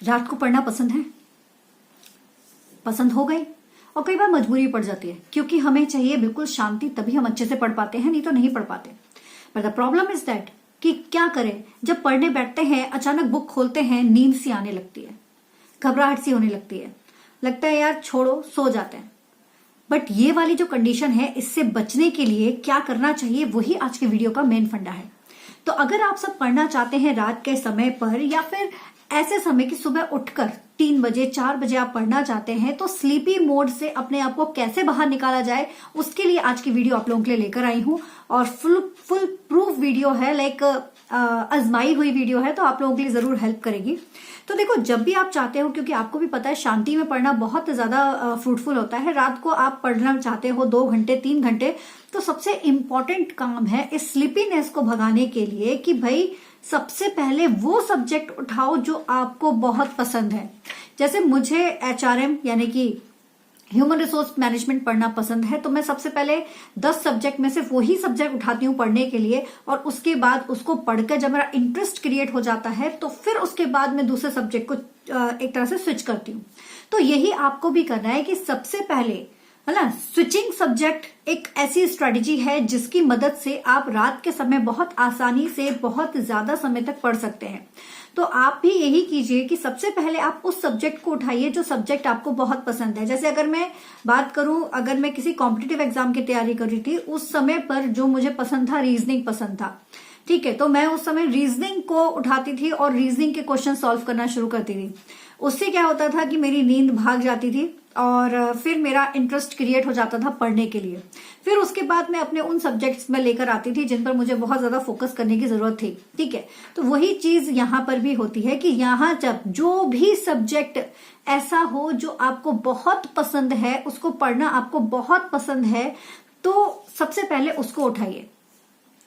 रात को पढ़ना पसंद है, पसंद हो गई, और कई बार मजबूरी पड़ जाती है क्योंकि हमें चाहिए बिल्कुल शांति, तभी हम अच्छे से पढ़ पाते हैं, नहीं तो नहीं पढ़ पाते। But the problem is that कि क्या करें, जब पढ़ने बैठते हैं अचानक बुक खोलते हैं, नींद सी आने लगती है, घबराहट सी होने लगती है, लगता है यार छोड़ो, सो जाते हैं। बट ये वाली जो कंडीशन है, इससे बचने के लिए क्या करना चाहिए, वही आज के वीडियो का मेन फंडा है। तो अगर आप सब पढ़ना चाहते हैं रात के समय पर, या फिर ऐसे समय कि सुबह उठकर 3 बजे 4 बजे आप पढ़ना चाहते हैं, तो स्लीपी मोड से अपने आप को कैसे बाहर निकाला जाए, उसके लिए आज की वीडियो आप लोगों के लिए लेकर आई हूं। और फुल प्रूफ वीडियो है, लाइक आजमाई हुई वीडियो है, तो आप लोगों के लिए जरूर हेल्प करेगी। तो देखो, जब भी आप चाहते हो, क्योंकि आपको भी पता है शांति में पढ़ना बहुत ज्यादा फ्रूटफुल होता है, रात को आप पढ़ना चाहते हो 2 घंटे 3 घंटे, तो सबसे इंपॉर्टेंट काम है इस स्लीपीनेस को भगाने के लिए कि भाई सबसे पहले वो सब्जेक्ट उठाओ जो आपको बहुत पसंद है। जैसे मुझे HRM यानी कि ह्यूमन रिसोर्स मैनेजमेंट पढ़ना पसंद है, तो मैं सबसे पहले 10 सब्जेक्ट में से वही सब्जेक्ट उठाती हूँ पढ़ने के लिए, और उसके बाद उसको पढ़कर जब मेरा इंटरेस्ट क्रिएट हो जाता है, तो फिर उसके बाद मैं दूसरे सब्जेक्ट को एक तरह से स्विच करती हूँ। तो यही आपको भी करना है कि सबसे पहले, है ना, स्विचिंग सब्जेक्ट एक ऐसी स्ट्रेटेजी है जिसकी मदद से आप रात के समय बहुत आसानी से बहुत ज्यादा समय तक पढ़ सकते हैं। तो आप भी यही कीजिए कि सबसे पहले आप उस सब्जेक्ट को उठाइए जो सब्जेक्ट आपको बहुत पसंद है। जैसे अगर मैं बात करूं, अगर मैं किसी कॉम्पिटिटिव एग्जाम की तैयारी कर रही थी, उस समय पर जो मुझे पसंद था, रीजनिंग पसंद था, ठीक है, तो मैं उस समय रीजनिंग को उठाती थी और रीजनिंग के क्वेश्चन सॉल्व करना शुरू करती थी। उससे क्या होता था कि मेरी नींद भाग जाती थी और फिर मेरा इंटरेस्ट क्रिएट हो जाता था पढ़ने के लिए। फिर उसके बाद मैं अपने उन सब्जेक्ट्स में लेकर आती थी जिन पर मुझे बहुत ज्यादा फोकस करने की जरूरत थी, ठीक है। तो वही चीज यहाँ पर भी होती है कि यहाँ जब जो भी सब्जेक्ट ऐसा हो जो आपको बहुत पसंद है, उसको पढ़ना आपको बहुत पसंद है, तो सबसे पहले उसको उठाइए।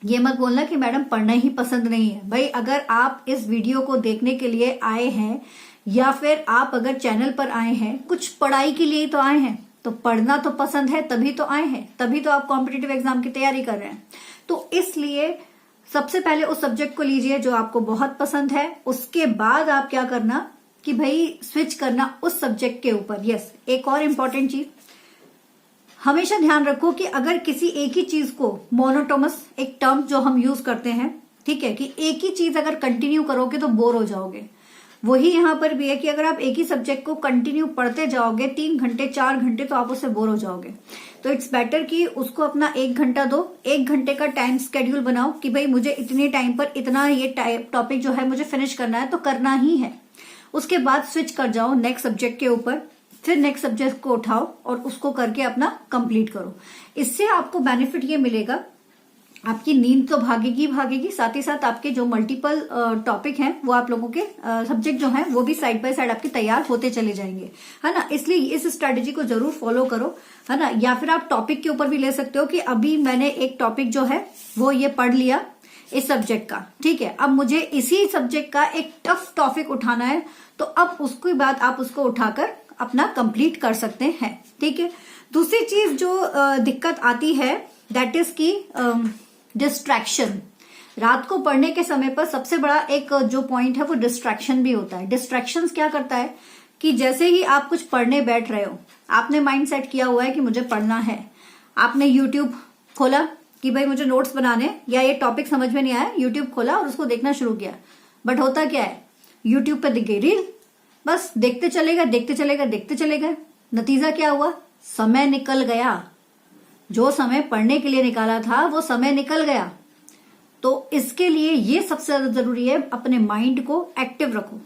ये मत बोलना कि मैडम पढ़ना ही पसंद नहीं है। भाई, अगर आप इस वीडियो को देखने के लिए आए हैं, या फिर आप अगर चैनल पर आए हैं, कुछ पढ़ाई के लिए तो आए हैं, तो पढ़ना तो पसंद है, तभी तो आए हैं, तभी तो आप कॉम्पिटिटिव एग्जाम की तैयारी कर रहे हैं। तो इसलिए सबसे पहले उस सब्जेक्ट को लीजिए जो आपको बहुत पसंद है। उसके बाद आप क्या करना कि भाई स्विच करना उस सब्जेक्ट के ऊपर। यस, एक और इम्पॉर्टेंट चीज हमेशा ध्यान रखो कि अगर किसी एक ही चीज को, मोनोटोनस एक टर्म जो हम यूज करते हैं, ठीक है, कि एक ही चीज अगर कंटिन्यू करोगे तो बोर हो जाओगे। वही यहां पर भी है कि अगर आप एक ही सब्जेक्ट को कंटिन्यू पढ़ते जाओगे 3 घंटे 4 घंटे, तो आप उससे बोर हो जाओगे। तो इट्स बेटर कि उसको अपना 1 घंटा दो, 1 घंटे का टाइम स्केड्यूल बनाओ कि भाई मुझे इतने टाइम पर इतना ये टॉपिक जो है मुझे फिनिश करना है, तो करना ही है। उसके बाद स्विच कर जाओ नेक्स्ट सब्जेक्ट के ऊपर, फिर नेक्स्ट सब्जेक्ट को उठाओ और उसको करके अपना कंप्लीट करो। इससे आपको बेनिफिट ये मिलेगा, आपकी नींद तो भागेगी, साथ ही साथ आपके जो मल्टीपल टॉपिक हैं, वो आप लोगों के सब्जेक्ट जो हैं वो भी साइड बाय साइड आपके तैयार होते चले जाएंगे, है ना। इसलिए इस स्ट्रेटेजी को जरूर फॉलो करो, है ना। या फिर आप टॉपिक के ऊपर भी ले सकते हो कि अभी मैंने एक टॉपिक जो है वो ये पढ़ लिया इस सब्जेक्ट का, ठीक है, अब मुझे इसी सब्जेक्ट का एक टफ टॉपिक उठाना है, तो अब उसके बाद आप उसको उठाकर अपना कंप्लीट कर सकते हैं, ठीक है। दूसरी चीज जो दिक्कत आती है, दैट इज की डिस्ट्रैक्शन। रात को पढ़ने के समय पर सबसे बड़ा एक जो पॉइंट है वो डिस्ट्रैक्शन भी होता है। डिस्ट्रैक्शन क्या करता है कि जैसे ही आप कुछ पढ़ने बैठ रहे हो, आपने माइंड सेट किया हुआ है कि मुझे पढ़ना है, आपने यूट्यूब खोला कि भाई मुझे नोट्स बनाने, या ये टॉपिक समझ में नहीं आया, यूट्यूब खोला और उसको देखना शुरू किया। बट होता क्या है, यूट्यूब पे दिख गई रील, बस देखते चले गए। नतीजा क्या हुआ, समय निकल गया। जो समय पढ़ने के लिए निकाला था वो समय निकल गया। तो इसके लिए ये सबसे ज्यादा जरूरी है, अपने माइंड को एक्टिव रखो।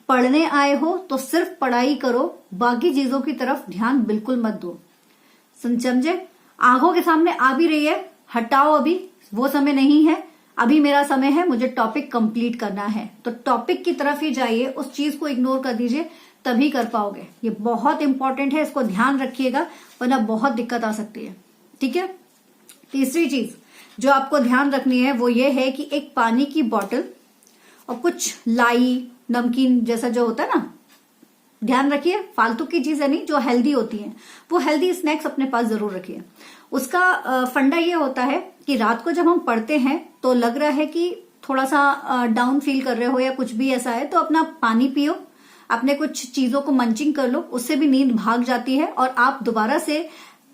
पढ़ने आए हो तो सिर्फ पढ़ाई करो, बाकी चीजों की तरफ ध्यान बिल्कुल मत दो, समझे। आंखों के सामने आ भी रही है, हटाओ, अभी वो समय नहीं है, अभी मेरा समय है, मुझे टॉपिक कंप्लीट करना है, तो टॉपिक की तरफ ही जाइए, उस चीज को इग्नोर कर दीजिए, तभी कर पाओगे। ये बहुत इंपॉर्टेंट है, इसको ध्यान रखिएगा, वरना बहुत दिक्कत आ सकती है, ठीक है। तीसरी चीज जो आपको ध्यान रखनी है वो ये है कि एक पानी की बोतल और कुछ लाई, नमकीन जैसा जो होता है ना, ध्यान रखिए, फालतू की चीजें नहीं, जो हेल्दी होती हैं, वो हेल्दी स्नैक्स अपने पास जरूर रखिए। उसका फंडा ये होता है कि रात को जब हम पढ़ते हैं तो लग रहा है कि थोड़ा सा डाउन फील कर रहे हो या कुछ भी ऐसा है, तो अपना पानी पियो, अपने कुछ चीजों को मंचिंग कर लो, उससे भी नींद भाग जाती है और आप दोबारा से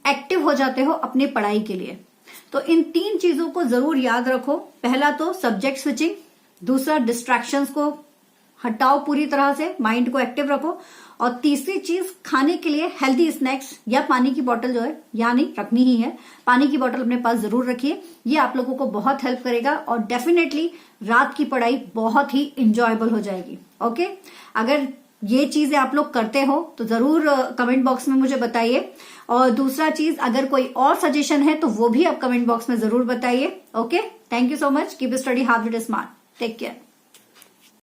एक्टिव हो जाते हो अपनी पढ़ाई के लिए। तो इन 3 चीजों को जरूर याद रखो। पहला तो सब्जेक्ट स्विचिंग, दूसरा डिस्ट्रैक्शंस को हटाओ पूरी तरह से, माइंड को एक्टिव रखो, और तीसरी चीज खाने के लिए हेल्दी स्नैक्स या पानी की बोतल जो है यानी रखनी ही है, पानी की बोतल अपने पास जरूर रखिए। ये आप लोगों को बहुत हेल्प करेगा और डेफिनेटली रात की पढ़ाई बहुत ही इंजॉयबल हो जाएगी। ओके, अगर ये चीजें आप लोग करते हो तो जरूर कमेंट बॉक्स में मुझे बताइए, और दूसरा चीज अगर कोई और सजेशन है तो वो भी आप कमेंट बॉक्स में जरूर बताइए। Okay, thank you so much, keep study hard smart, take care.